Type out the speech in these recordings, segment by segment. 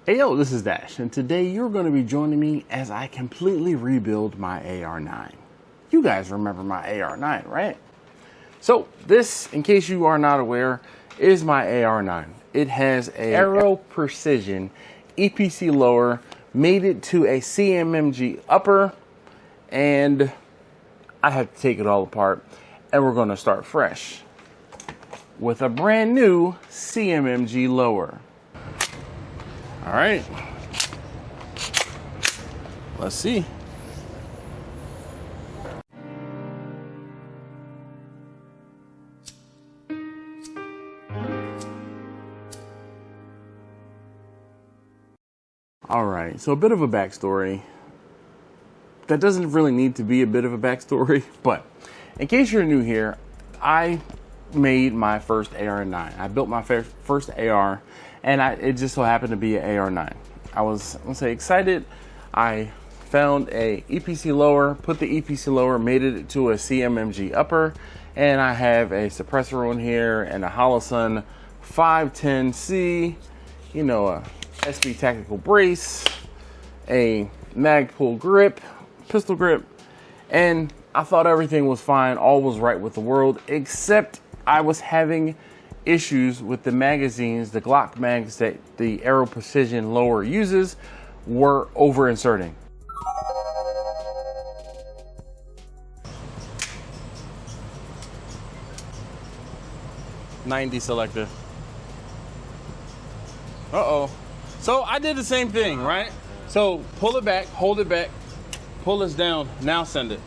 Hey yo, this is Dash, and today you're going to be joining me as I completely rebuild my AR9. You guys remember my AR9, right? So this, in case you are not aware, is my AR9. It has a Aero Precision EPC lower, made it to a CMMG upper, and I had to take it all apart, and we're going to start fresh with a brand new CMMG lower. All right, let's see. All right, so a bit of a backstory. That doesn't really need to be a bit of a backstory, but in case you're new here, I made my first AR9. I built my first AR, and it just so happened to be an AR9. I was, let's say, excited. I found a EPC lower, put the EPC lower, made it to a CMMG upper, and I have a suppressor on here and a Holosun 510C, you know, a SB tactical brace, a mag pull grip, pistol grip, and I thought everything was fine, all was right with the world, except I was having issues with the magazines. The Glock mags that the Aero Precision lower uses were over inserting. .90 selector. Uh-oh. So I did the same thing, right? So pull it back, hold it back, pull this down, now send it.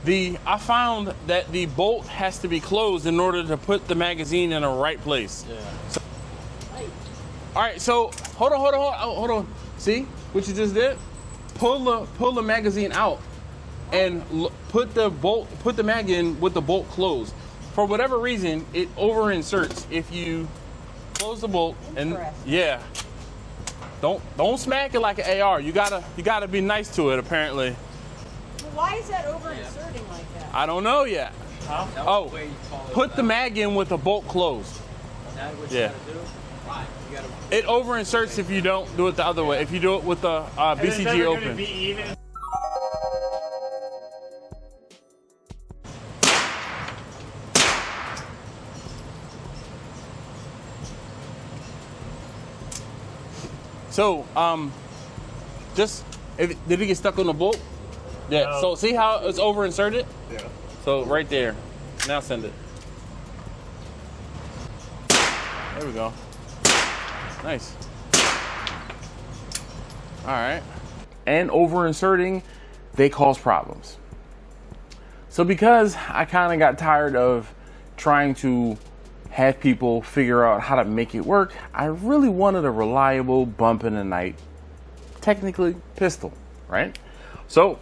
I found that the bolt has to be closed in order to put the magazine in the right place. Yeah. So, all right, so hold on. See what you just did? Pull the magazine out and put the mag in with the bolt closed. For whatever reason, it over inserts if you close the bolt. And yeah, don't smack it like an AR. You gotta be nice to it apparently. Why is that over inserting like that? I don't know yet. Huh? Oh, put the mag in with the bolt closed. Is that what yeah. You gotta do? Right. You gotta... It over inserts if you don't do it the other way. If you do it with the BCG open. Be even. So, did it get stuck on the bolt? Yeah, no. So see how it's over inserted? Yeah. So right there. Now send it. There we go. Nice. All right. And over inserting, they cause problems. So because I kind of got tired of trying to have people figure out how to make it work, I really wanted a reliable bump in the night, technically pistol, right? So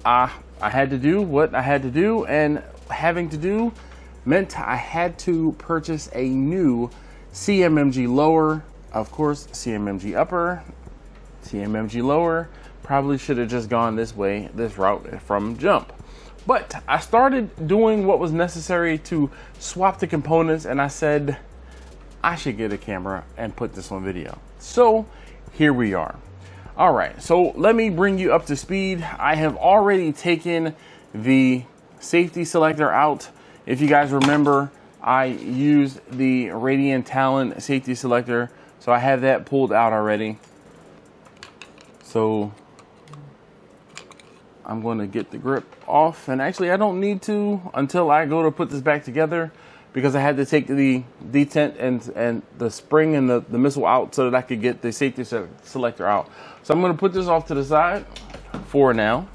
I had to do what I had to do, and having to do meant I had to purchase a new CMMG lower, of course, CMMG upper, CMMG lower. Probably should have just gone this route from jump. But I started doing what was necessary to swap the components, and I said I should get a camera and put this on video. So here we are. All right, so let me bring you up to speed. I have already taken the safety selector out. If you guys remember, I used the Radian Talon safety selector, so I have that pulled out already. So I'm going to get the grip off, and actually I don't need to until I go to put this back together, because I had to take the detent and the spring and the missile out so that I could get the safety selector out. So I'm going to put this off to the side for now,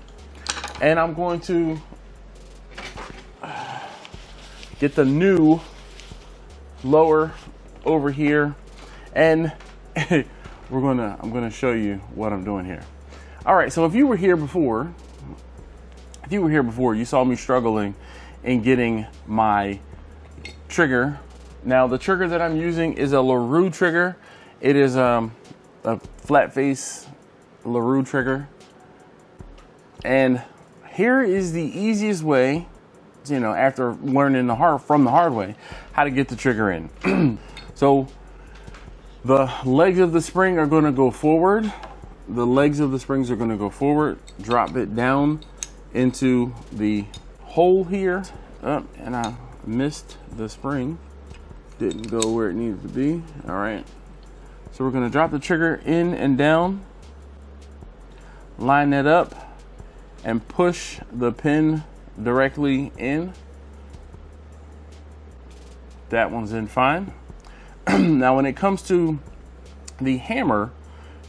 and I'm going to get the new lower over here, and I'm going to show you what I'm doing here. All right, so if you were here before, you saw me struggling in getting my trigger. Now the trigger that I'm using is a LaRue trigger. It is a flat face LaRue trigger. And here is the easiest way, you know, after learning from the hard way, how to get the trigger in. So The legs of the spring are going to go forward. The legs of the springs are going to go forward. Drop it down into the hole here. And I missed the spring. Didn't go where it needed to be. All right. So we're going to drop the trigger in and down. Line that up and push the pin directly in. That one's in fine. Now when it comes to the hammer,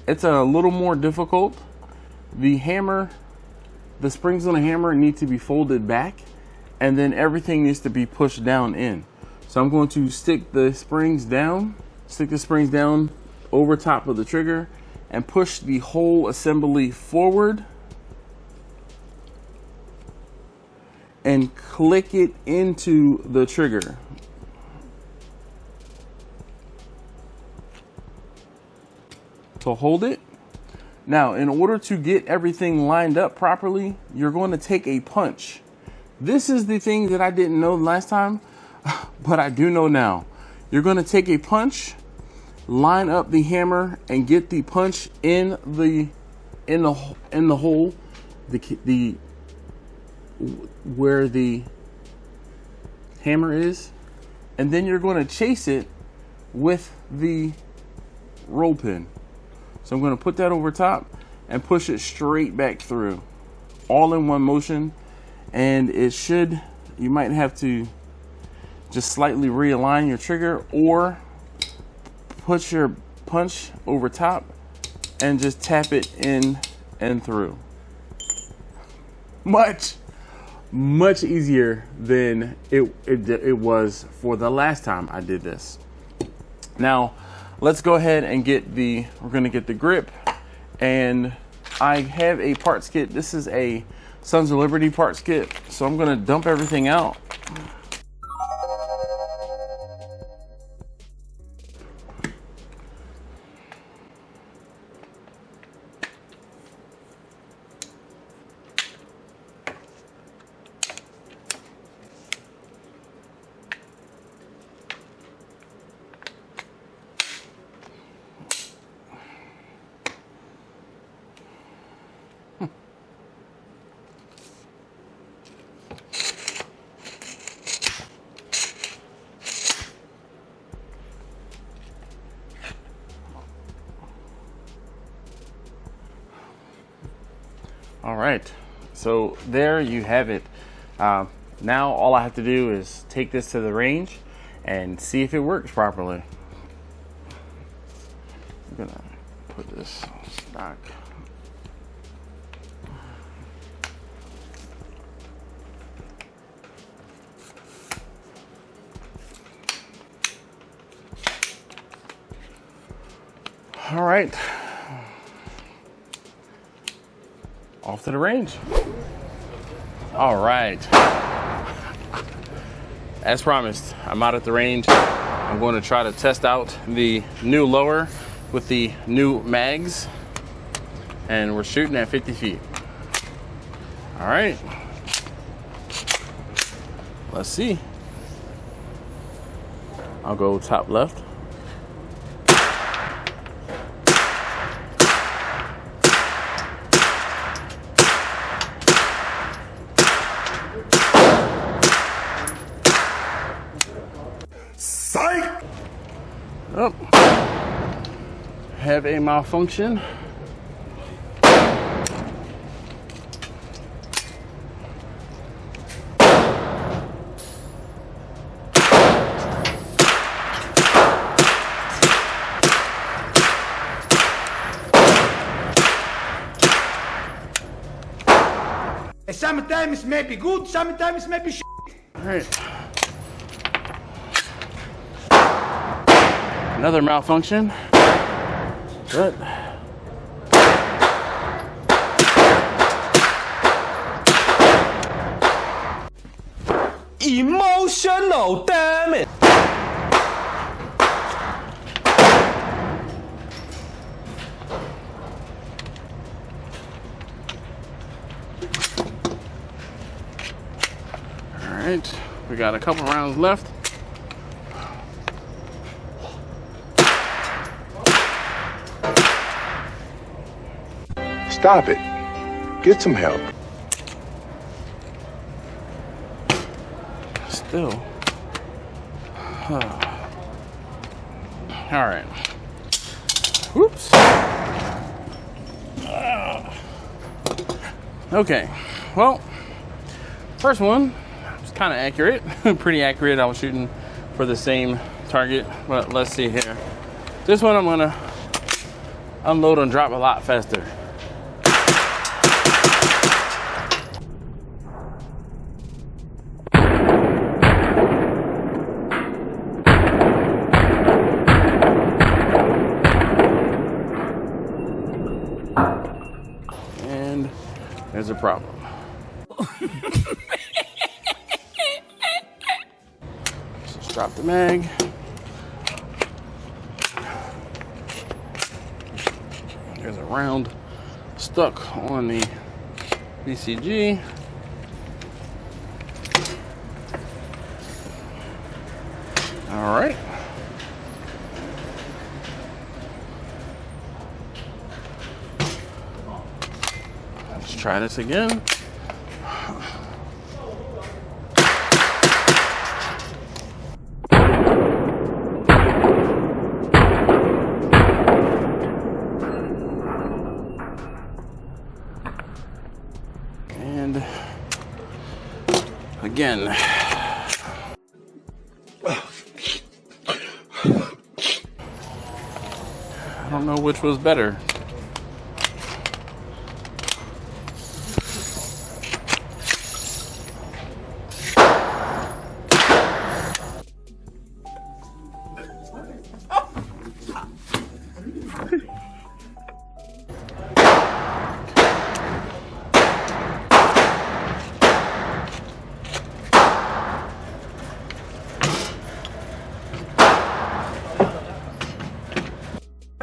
it's a little more difficult. The springs on the hammer need to be folded back, and then everything needs to be pushed down in. So I'm going to stick the springs down over top of the trigger and push the whole assembly forward and click it into the trigger. To hold it. Now, in order to get everything lined up properly, you're going to take a punch. This is the thing that I didn't know last time, but I do know now. You're going to take a punch, line up the hammer, and get the punch in the hole, where the hammer is, and then you're going to chase it with the roll pin. So I'm going to put that over top and push it straight back through, all in one motion. And it should, you might have to just slightly realign your trigger, or put your punch over top and just tap it in and through. Much easier than it was for the last time I did this. Now, let's go ahead and we're gonna get the grip, and I have a parts kit. This is a Sons of Liberty parts kit. So I'm gonna dump everything out. All right, so there you have it. Now all I have to do is take this to the range and see if it works properly. I'm gonna put this on stock. All right. Off to the range. All right. As promised, I'm out at the range. I'm going to try to test out the new lower with the new mags, and we're shooting at 50 feet. All right. Let's see. I'll go top left. Oh, have a malfunction. Sometimes it may be good, sometimes it may be shit. All right. Another malfunction, but emotional, damn it. all right, we got a couple rounds left. Stop it. Get some help. Still. All right. Whoops. Okay. Well, first one was kind of accurate. Pretty accurate. I was shooting for the same target, but let's see here. This one I'm gonna unload and drop a lot faster. And there's a problem. Just drop the mag. There's a round stuck on the BCG. All right. Let's try this again. And again. I don't know which was better.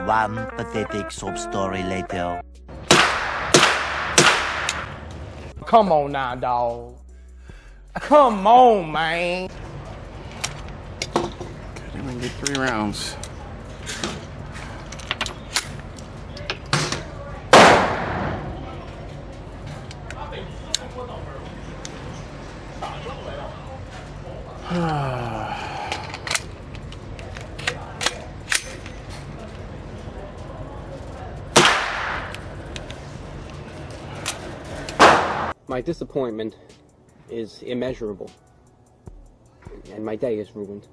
One pathetic sob story later. Come on now, dog. Come on, man. Couldn't even get 3 rounds. My disappointment is immeasurable, and my day is ruined.